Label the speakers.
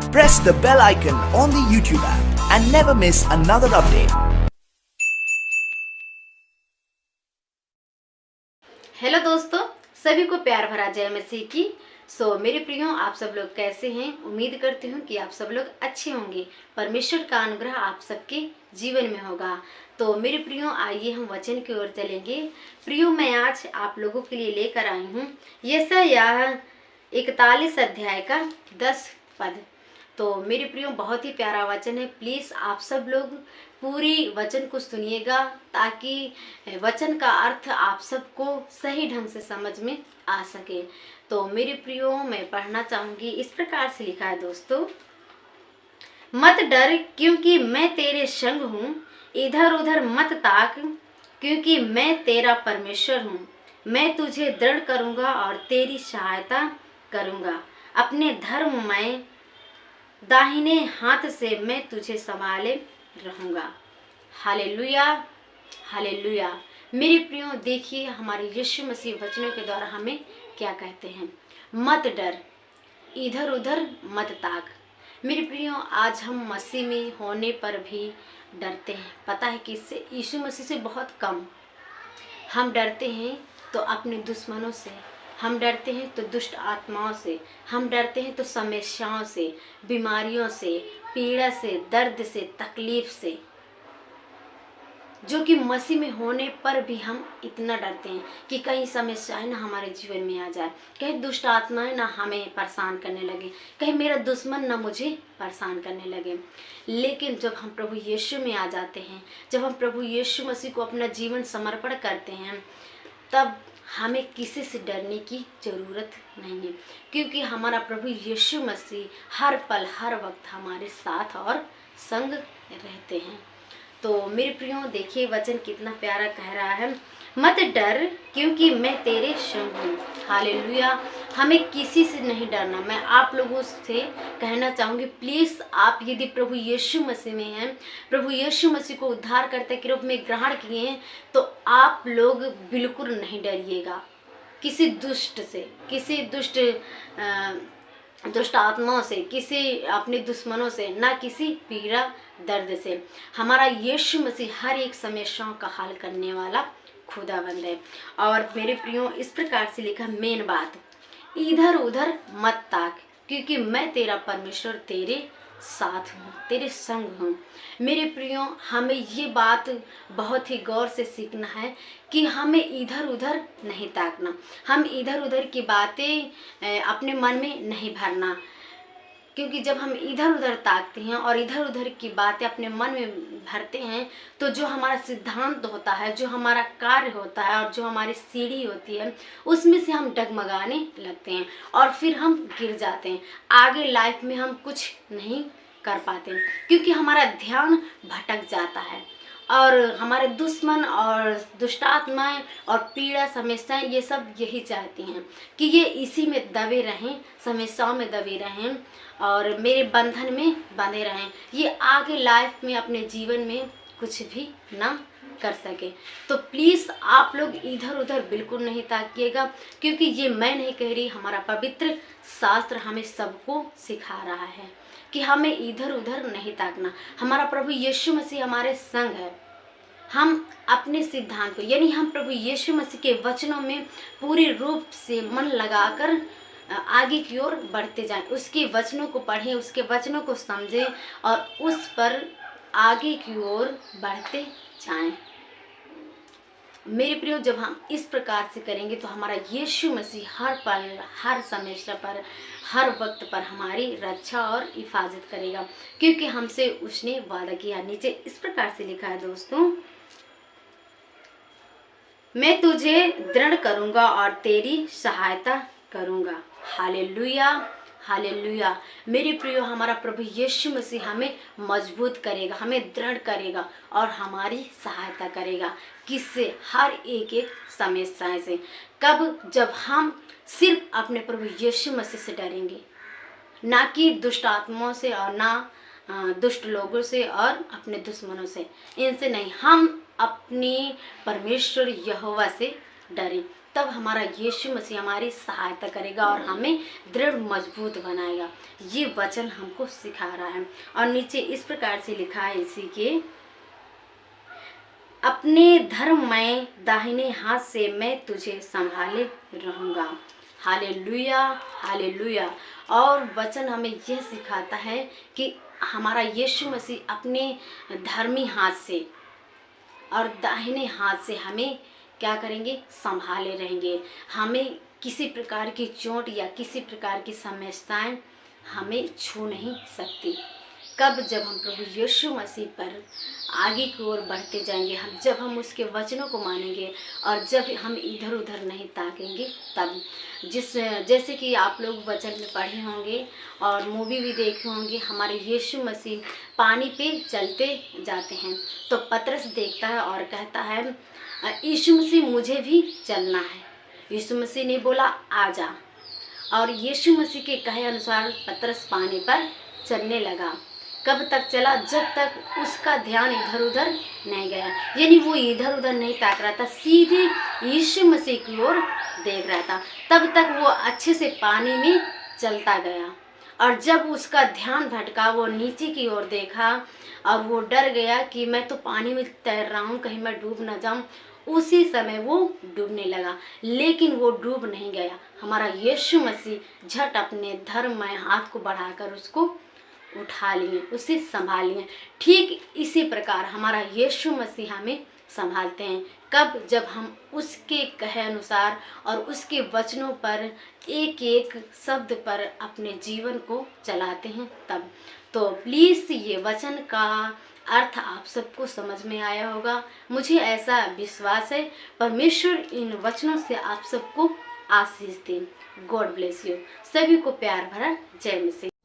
Speaker 1: Press the bell icon on the YouTube app and never miss another update.
Speaker 2: Hello दोस्तों, सभी को प्यार भरा जय मसीह की। मेरे प्रियो, आप सब लोग कैसे हैं? उम्मीद करती हूँ कि आप सब लोग अच्छे होंगे। परमेश्वर का अनुग्रह आप सबके जीवन में होगा। तो मेरे प्रियो, आइए हम वचन की ओर चलेंगे। प्रियो, मैं आज आप लोगों के लिए लेकर आई हूँ यशायाह 41 अध्याय का 10 पद। तो मेरे प्रियो, बहुत ही प्यारा वचन है। प्लीज़ आप सब लोग पूरी वचन को सुनिएगा ताकि वचन का अर्थ आप सबको सही ढंग से समझ में आ सके। तो मेरे प्रियो, मैं पढ़ना चाहूँगी। इस प्रकार से लिखा है दोस्तों, मत डर क्योंकि मैं तेरे संग हूँ, इधर उधर मत ताक क्योंकि मैं तेरा परमेश्वर हूँ। मैं तुझे दृढ़ करूँगा और तेरी सहायता करूँगा। अपने धर्ममय दाहिने हाथ से मैं तुझे संभाले रहूँगा। Hallelujah, hallelujah. मेरे प्रियो, देखिए हमारे यीशु मसीह वचनों के द्वारा हमें क्या कहते हैं। मत डर, इधर उधर मत ताक। मेरे प्रियो, आज हम मसीह में होने पर भी डरते हैं। पता है किससे? यीशु मसीह से बहुत कम। हम डरते हैं तो अपने दुश्मनों से, हम डरते हैं तो दुष्ट आत्माओं से, हम डरते हैं तो समस्याओं से, बीमारियों से, पीड़ा से, दर्द से, तकलीफ से, जो कि मसीह में होने पर भी हम इतना डरते हैं कि कहीं समस्याएं ना हमारे जीवन में आ जाए, कहीं दुष्ट आत्माएं ना हमें परेशान करने लगे, कहीं मेरा दुश्मन ना मुझे परेशान करने लगे। लेकिन जब हम प्रभु यीशु में आ जाते हैं, जब हम प्रभु यीशु मसीह को अपना जीवन समर्पण करते हैं, तब हमें किसी से डरने की ज़रूरत नहीं है, क्योंकि हमारा प्रभु यीशु मसीह हर पल हर वक्त हमारे साथ और संग रहते हैं। तो मेरे प्रियो, देखिए वचन कितना प्यारा कह रहा है, मत डर क्योंकि मैं तेरे संग हूँ। हालेलुया। हमें किसी से नहीं डरना। मैं आप लोगों से कहना चाहूँगी, प्लीज़ आप यदि प्रभु यीशु मसीह में हैं, प्रभु यीशु मसीह को उद्धारकर्ता के रूप में ग्रहण किए हैं, तो आप लोग बिल्कुल नहीं डरिएगा किसी दुष्ट से, किसी दुष्ट आत्माओं से, किसी अपने दुश्मनों से, ना किसी पीड़ा दर्द से। हमारा यीशु मसीह हर एक समस्याओं का हल करने वाला खुदावंद है। और मेरे प्रियो, इस प्रकार से लिखा, मेन बात, इधर उधर मत ताक क्योंकि मैं तेरा परमेश्वर तेरे साथ हूँ, तेरे संग हूँ। मेरे प्रियो, हमें ये बात बहुत ही गौर से सीखना है कि हमें इधर उधर नहीं ताकना, हम इधर उधर की बातें अपने मन में नहीं भरना, क्योंकि जब हम इधर उधर ताकते हैं और इधर उधर की बातें अपने मन में भरते हैं, तो जो हमारा सिद्धांत होता है, जो हमारा कार्य होता है और जो हमारी सीढ़ी होती है, उसमें से हम डगमगाने लगते हैं और फिर हम गिर जाते हैं। आगे लाइफ में हम कुछ नहीं कर पाते क्योंकि हमारा ध्यान भटक जाता है और हमारे दुश्मन और दुष्टात्माएं और पीड़ा समस्याएं ये सब यही चाहती हैं कि ये इसी में दबे रहें, समस्याओं में दबे रहें और मेरे बंधन में बंधे रहें, ये आगे लाइफ में अपने जीवन में कुछ भी ना कर सके। तो प्लीज़ आप लोग इधर उधर बिल्कुल नहीं ताकिएगा, क्योंकि ये मैं नहीं कह रही, हमारा पवित्र शास्त्र हमें सबको सिखा रहा है कि हमें इधर उधर नहीं ताकना। हमारा प्रभु यीशु मसीह हमारे संग है। हम अपने सिद्धांत को, यानी हम प्रभु यीशु मसीह के वचनों में पूरी रूप से मन लगाकर आगे की ओर बढ़ते जाएं, उसके वचनों को पढ़ें, उसके वचनों को समझें और उस पर आगे की ओर बढ़ते जाएं। मेरे प्रियो, जब हम इस प्रकार से करेंगे तो हमारा यीशु मसीह हर पल, हर समय पर, हर वक्त पर हमारी रक्षा और हिफाजत करेगा, क्योंकि हमसे उसने वादा किया। नीचे इस प्रकार से लिखा है दोस्तों, मैं तुझे दृढ़ करूँगा और तेरी सहायता करूँगा। Hallelujah, hallelujah. मेरे प्रियो, हमारा प्रभु यीशु मसीह हमें मजबूत करेगा, हमें दृढ़ करेगा और हमारी सहायता करेगा। किससे? हर एक समस्या से। कब? जब हम सिर्फ अपने प्रभु यीशु मसीह से डरेंगे, ना कि दुष्ट आत्माओं से और ना दुष्ट लोगों से और अपने दुश्मनों से, इनसे नहीं। हम अपनी परमेश्वर यहोवा से डरें, तब हमारा यीशु मसीह हमारी सहायता करेगा और हमें दृढ़ मजबूत बनाएगा। ये वचन हमको सिखा रहा है। और नीचे इस प्रकार से लिखा है इसी के, अपने धर्ममय दाहिने हाथ से मैं तुझे संभाले रहूँगा। Hallelujah, hallelujah. और वचन हमें यह सिखाता है कि हमारा यीशु मसीह अपने धर्मी हाथ से और दाहिने हाथ से हमें क्या करेंगे, संभाले रहेंगे। हमें किसी प्रकार की चोट या किसी प्रकार की समस्याएं हमें छू नहीं सकती। कब? जब हम प्रभु यीशु मसीह पर आगे की ओर बढ़ते जाएंगे, जब हम उसके वचनों को मानेंगे और जब हम इधर उधर नहीं ताकेंगे तब। जैसे कि आप लोग वचन में पढ़े होंगे और मूवी भी देखे होंगे, हमारे यीशु मसीह पानी पे चलते जाते हैं तो पतरस देखता है और कहता है, यीशु मसीह मुझे भी चलना है। यीशु मसीह ने बोला आ जा, और यीशु मसीह के कहे अनुसार पतरस पानी पर चलने लगा। कब तक चला? जब तक उसका ध्यान इधर उधर नहीं गया, यानी वो इधर उधर नहीं ताक रहा था, सीधे यीशु मसीह की ओर देख रहा था। तब तक वो अच्छे से पानी में चलता गया, और जब उसका ध्यान भटका, वो नीचे की ओर देखा और वो डर गया कि मैं तो पानी में तैर रहा हूँ, कहीं मैं डूब ना जाऊँ। उसी समय वो डूबने लगा, लेकिन वो डूब नहीं गया। हमारा यीशु मसीह झट अपने धर्ममय हाथ को बढ़ाकर उसको उठा लिए, उसे संभाल लिए। ठीक इसी प्रकार हमारा यीशु मसीह हमें संभालते हैं। कब? जब हम उसके कहे अनुसार और उसके वचनों पर एक एक शब्द पर अपने जीवन को चलाते हैं तब। तो प्लीज़ ये वचन का अर्थ आप सबको समझ में आया होगा, मुझे ऐसा विश्वास है। परमेश्वर इन वचनों से आप सबको आशीष दे। God bless you. सभी को प्यार भरा जय मसीह।